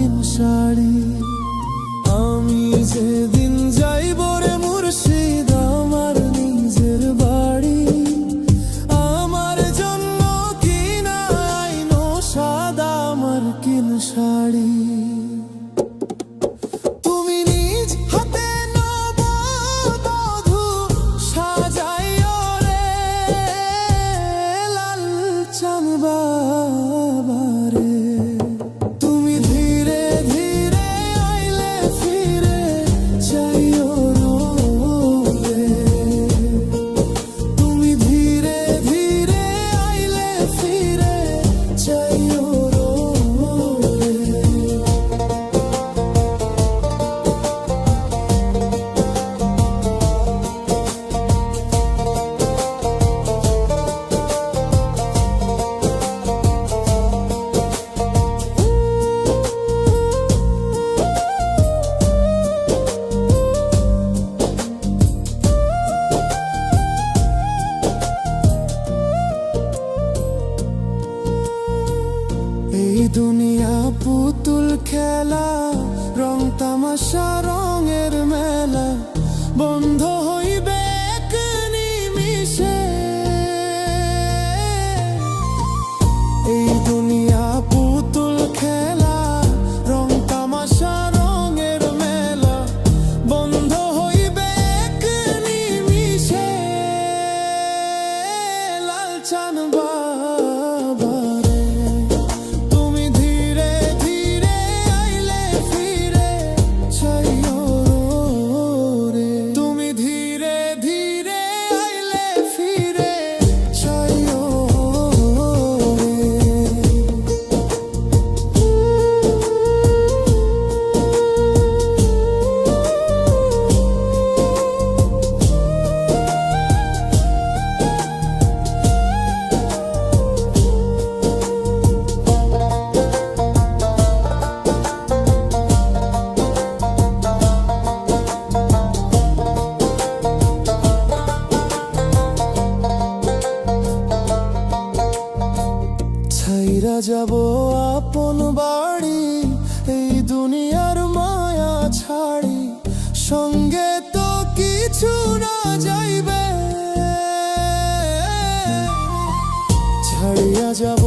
রঙিন শাড়ি। আমি যেদিন যাইব রে মুর্শিদ আমার নিজের বাড়ি, আমার জন্য কিনা আইনো সাদা মার্কিন শাড়ি। এই দুনিয়া পুতুল খেলা, রং তামাশা রঙের মেলা, বন্ধ হইবে এক নিমিষে। এই দুনিয়া পুতুল খেলা, রং তামাশা রঙের মেলা, বন্ধ হইবে এক নিমিষে। লালচান বাবা ছাইরা যাব আপন বাড়ি, এই দুনিয়ার মায়া ছাড়ি, সঙ্গে তো কিছু না যাইবে। ছাড়িয়া যাব